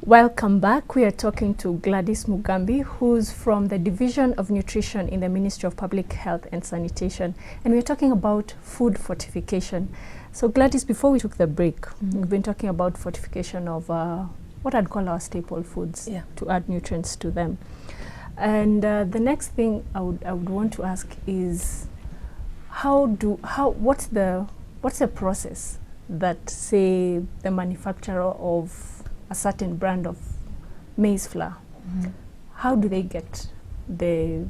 Welcome back. We are talking to Gladys Mugambi, who's from the Division of Nutrition in the Ministry of Public Health and Sanitation. And we're talking about food fortification. So Gladys, before we took the break, we've been talking about fortification of what I'd call our staple foods, to add nutrients to them. And the next thing I would want to ask is, what's the process that, say, the manufacturer of a certain brand of maize flour, how do they get these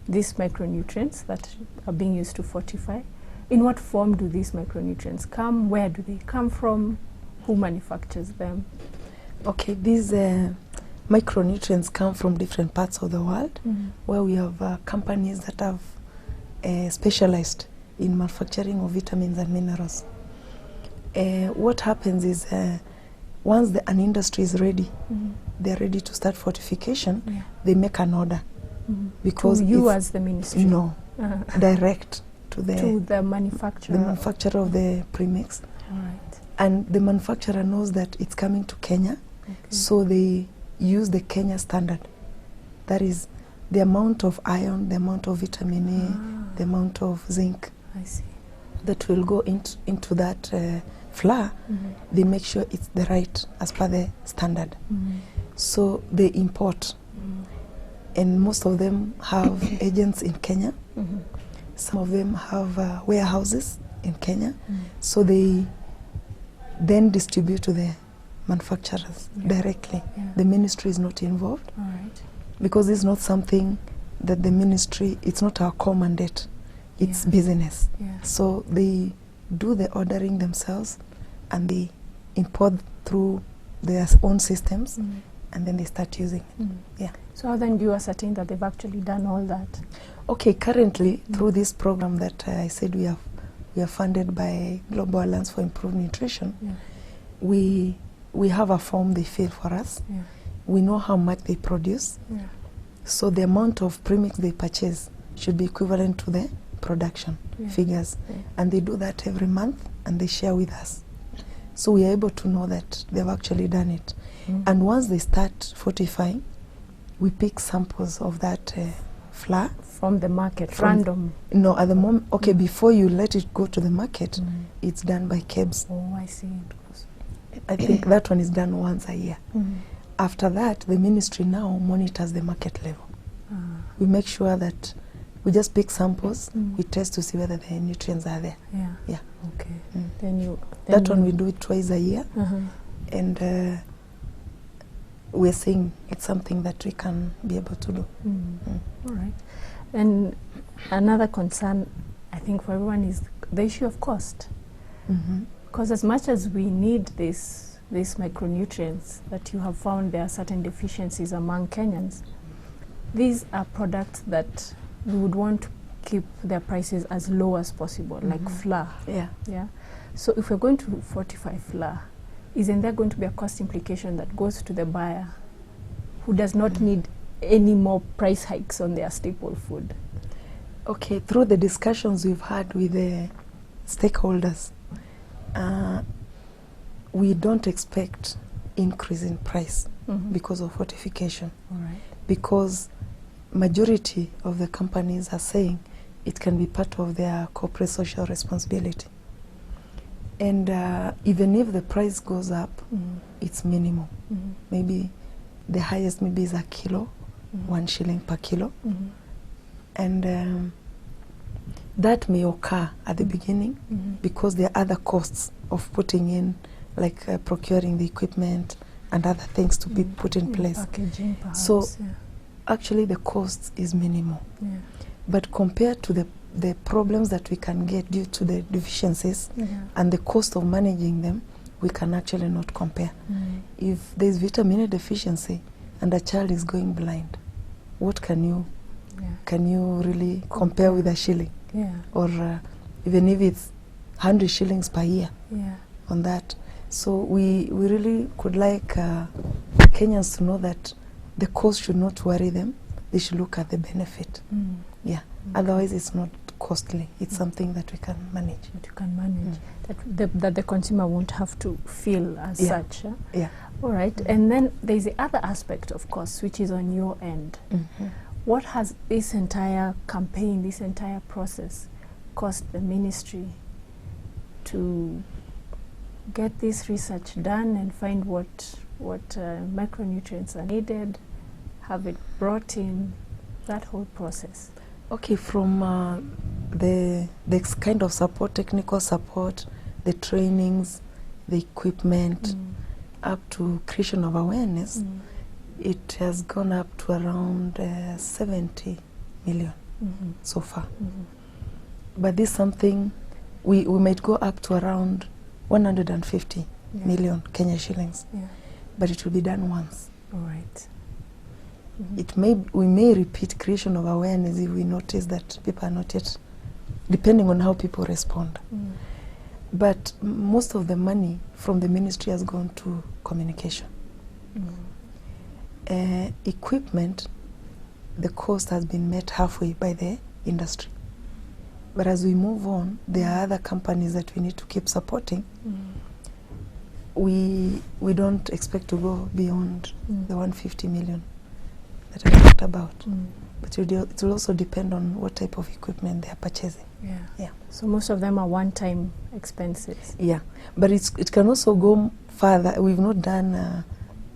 micronutrients that are being used to fortify? In what form do these micronutrients come? Where do they come from? Who manufactures them? Okay, these micronutrients come from different parts of the world, where we have companies that have specialized in manufacturing of vitamins and minerals. What happens is, once an industry is ready, they're ready to start fortification, they make an order. Because to you as the ministry? No, direct to the manufacturer. The manufacturer of the premix. Right. And the manufacturer knows that it's coming to Kenya, so they use the Kenya standard. That is the amount of iron, the amount of vitamin A, the amount of zinc. I see. That will go into that flour. They make sure it's the right as per the standard. So they import, and most of them have agents in Kenya. Some of them have warehouses in Kenya. So they then distribute to the manufacturers directly. The ministry is not involved, because it's not something that the ministry, it's not our core mandate. It's business. So they do the ordering themselves, and they import through their own systems, and then they start using it. So how then do you ascertain that they've actually done all that? Okay, currently through this program that I said we are funded by Global Alliance for Improved Nutrition, we have a form they fill for us. We know how much they produce. So the amount of premix they purchase should be equivalent to the production figures, and they do that every month, and they share with us, so we are able to know that they've actually done it. And once they start fortifying, we pick samples of that flour from the market, random. No, at the moment, before you let it go to the market, it's done by KEBS. Oh, I see. I think that one is done once a year. After that, the ministry now monitors the market level. We make sure that we just pick samples, we test to see whether the nutrients are there. Okay. Then that one we do it twice a year, and we're saying it's something that we can be able to do. All right. And another concern, I think, for everyone is the issue of cost. Because as much as we need these micronutrients that you have found, there are certain deficiencies among Kenyans. These are products that we would want to keep their prices as low as possible, like flour. So if we're going to fortify flour, isn't there going to be a cost implication that goes to the buyer, who does not need any more price hikes on their staple food? Okay, through the discussions we've had with the stakeholders, we don't expect increase in price because of fortification. Because majority of the companies are saying it can be part of their corporate social responsibility. And even if the price goes up, it's minimal. Maybe the highest maybe is a kilo, 1 shilling per kilo. And that may occur at the beginning because there are other costs of putting in, like procuring the equipment and other things to be put in place. Packaging, perhaps, so actually the cost is minimal. But compared to the problems that we can get due to the deficiencies and the cost of managing them, we can actually not compare. If there's vitamin A deficiency and a child is going blind, what can you really compare with a shilling? Or even if it's 100 shillings per year on that. So we really could like Kenyans to know that the cost should not worry them. They should look at the benefit. Otherwise it's not costly. It's something that we can manage. That you can manage, that the consumer won't have to feel as such. Yeah. All right. And then there's the other aspect, of course, which is on your end. What has this entire campaign, this entire process, cost the ministry to get this research done and find what micronutrients are needed, have it brought in, that whole process? Okay, from the kind of support, technical support, the trainings, the equipment, up to creation of awareness, it has gone up to around 70 million so far. But this is something we might go up to around 150 million Kenya shillings. But it will be done once. All right. We may repeat creation of awareness if we notice that people are not yet, depending on how people respond. But most of the money from the ministry has gone to communication. Equipment, the cost has been met halfway by the industry. But as we move on, there are other companies that we need to keep supporting. We don't expect to go beyond the 150 million that I talked about. But it will also depend on what type of equipment they are purchasing. Yeah. So most of them are one-time expenses. Yeah, but it can also go further. We've not done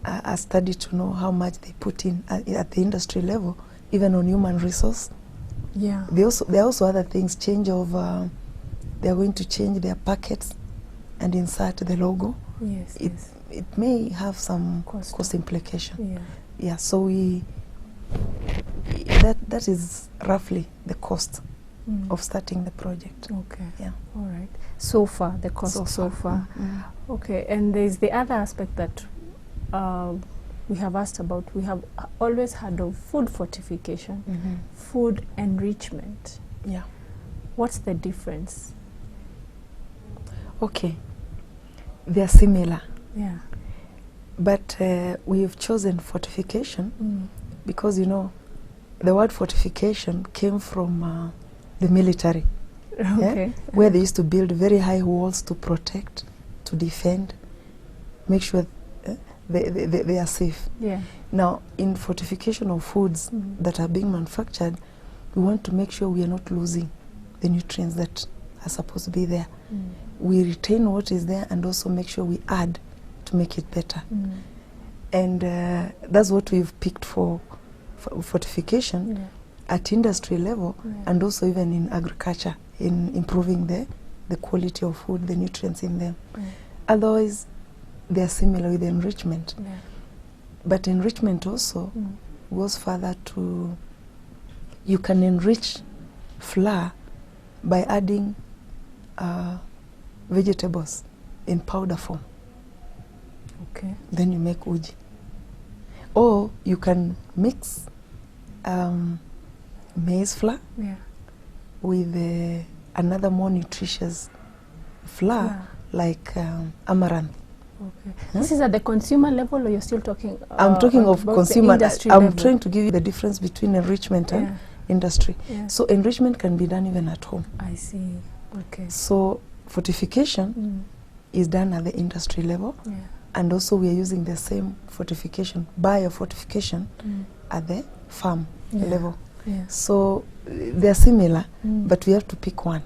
a study to know how much they put in at the industry level, even on human resource. Yeah. There are also other things. Change of they are going to change their packets and insert the logo. Yes. It may have some cost implication. Yeah. So that is roughly the cost of starting the project. Okay. Yeah. All right. So far, the cost so far. Okay. And there's the other aspect that we have asked about. We have always heard of food fortification, food enrichment. Yeah. What's the difference? Okay. They are similar. Yeah. But we have chosen fortification because, the word fortification came from the military. Okay. Where they used to build very high walls to protect, to defend, make sure they are safe. Yeah. Now, in fortification of foods that are being manufactured, we want to make sure we are not losing the nutrients that are supposed to be there. We retain what is there and also make sure we add to make it better. And that's what we've picked for fortification at industry level and also even in agriculture, in improving the quality of food, the nutrients in them. Otherwise, they are similar with enrichment. But enrichment also goes further to, you can enrich flour by adding vegetables in powder form. Okay. Then you make uji. Or you can mix maize flour with another more nutritious flour like amaranth. Okay. This is at the consumer level, or you're still talking? I'm talking of consumer. I'm level. trying to give you the difference between enrichment and industry. So enrichment can be done even at home. I see. Okay. So fortification is done at the industry level, and also we are using the same fortification, biofortification, at the farm level. So they are similar, but we have to pick one,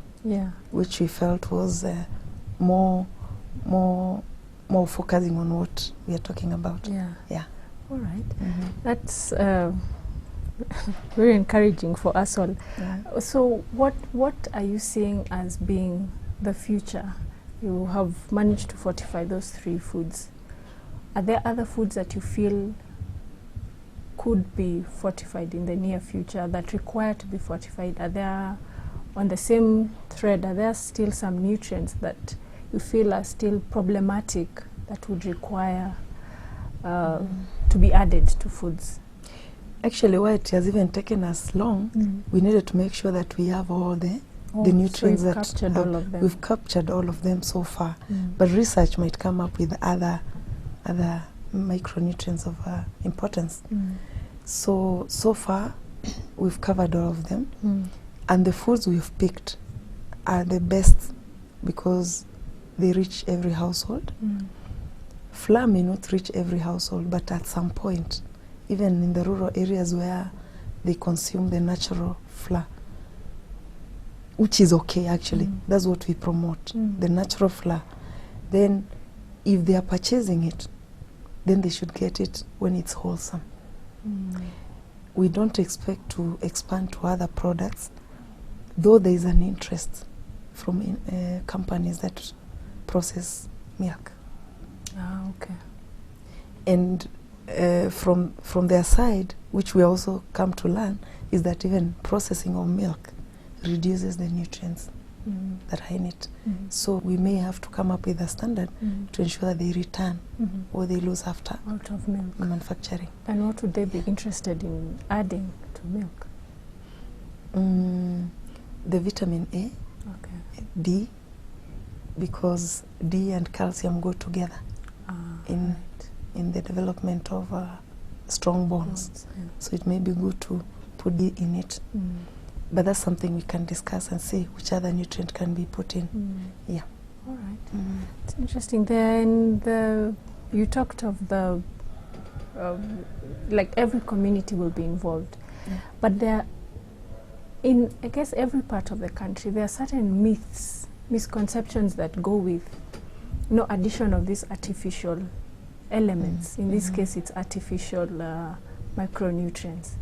which we felt was more focusing on what we are talking about. Yeah. All right. That's very encouraging for us all. So what are you seeing as being the future? You have managed to fortify those 3 foods. Are there other foods that you feel could be fortified in the near future that require to be fortified? Are there, on the same thread, are there still some nutrients that you feel are still problematic that would require to be added to foods? Actually, why it has even taken us long, we needed to make sure that we have all the nutrients so that captured all of them. We've captured all of them so far. But research might come up with other micronutrients of importance. So far, we've covered all of them. And the foods we've picked are the best because they reach every household. Flour may not reach every household, but at some point, even in the rural areas where they consume the natural flour, which is okay actually, that's what we promote, the natural flour. Then if they are purchasing it, then they should get it when it's wholesome. We don't expect to expand to other products, though there is an interest from companies that process milk. Ah, okay. And from their side, which we also come to learn, is that even processing of milk reduces the nutrients that are in it. So we may have to come up with a standard to ensure that they return or they lose after out of milk manufacturing. And what would they be interested in adding to milk? The vitamin A, Okay. D, because D and calcium go together in the development of strong bones. Yeah. So it may be good to put D in it. But that's something we can discuss and see which other nutrient can be put in. Yeah. All right. It's interesting. Then you talked of the like every community will be involved, but there, in I guess every part of the country, there are certain myths, misconceptions that go with, addition of these artificial elements. In this case, it's artificial micronutrients.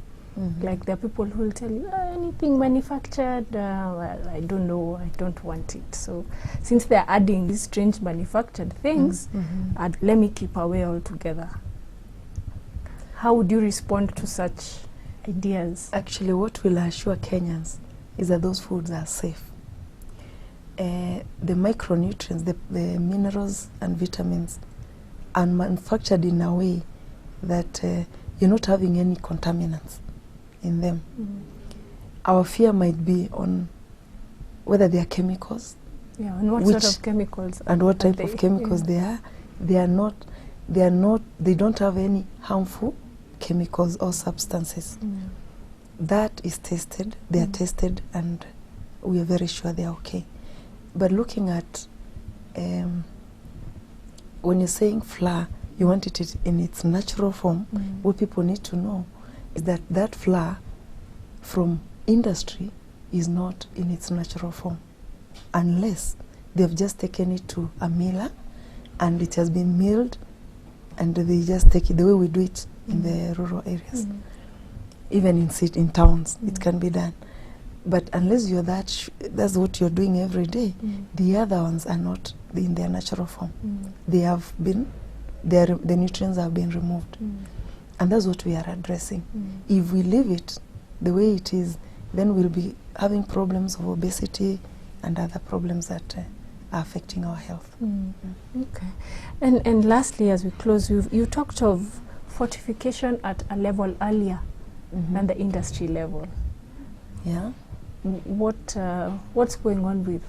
Like there are people who will tell you anything manufactured, well, I don't know, I don't want it. So since they're adding these strange manufactured things, let me keep away altogether. How would you respond to such ideas? Actually, what will assure Kenyans is that those foods are safe. The micronutrients, the minerals and vitamins are manufactured in a way that you're not having any contaminants in them. Our fear might be on whether they are chemicals. Yeah, and what sort of chemicals? And what type of chemicals they are. They don't have any harmful chemicals or substances. That is tested, they are tested, and we are very sure they are okay. But looking at, when you're saying flour, you want it in its natural form, what people need to know is that flour from industry is not in its natural form, unless they've just taken it to a miller and it has been milled and they just take it the way we do it in the rural areas. Even in towns, it can be done. But unless you're that's what you're doing every day, the other ones are not in their natural form. They have been, the nutrients have been removed. And that's what we are addressing. If we leave it the way it is, then we'll be having problems of obesity and other problems that are affecting our health. Okay. And lastly, as we close, you talked of fortification at a level earlier than the industry level. Yeah. What's going on with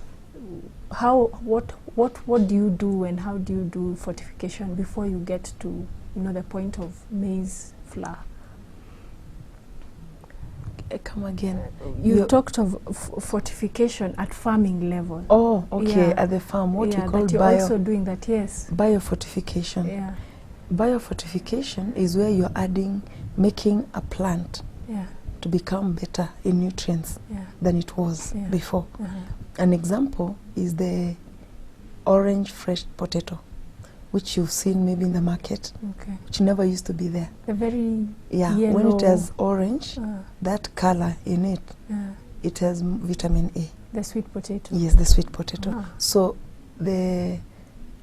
what do you do and how do you do fortification before you get to the point of maize flour? Come again. You talked of fortification at farming level. Oh, okay. At the farm, what you call you're also doing that, yes. Biofortification. Yeah. Biofortification is where you're making a plant to become better in nutrients than it was before. An example is the orange fresh potato, which you've seen maybe in the market, which never used to be there. The very yellow. When it has orange, that color in it, it has vitamin A. The sweet potato. Yes, the sweet potato. So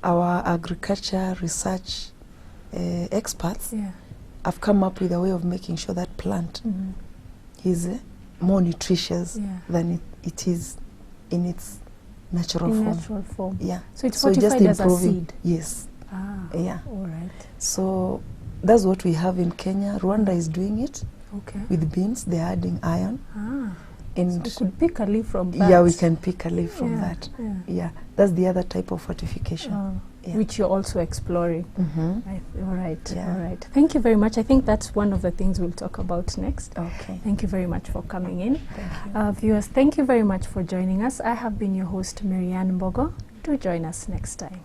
our agriculture research experts have come up with a way of making sure that plant is more nutritious than it is in its natural form. Yeah. So it's fortified as a seed. Yes. Yeah. All right. So that's what we have in Kenya. Rwanda is doing it with beans. They're adding iron. And so we could pick a leaf from that. Yeah, we can pick a leaf from that. Yeah. That's the other type of fortification. Yeah. which you're also exploring. Mm-hmm. All right, Yeah. all right. Thank you very much. I think that's one of the things we'll talk about next. Okay. Thank you very much for coming in. Thank you. Viewers, thank you very much for joining us. I have been your host, Marianne Mbogo. Do join us next time.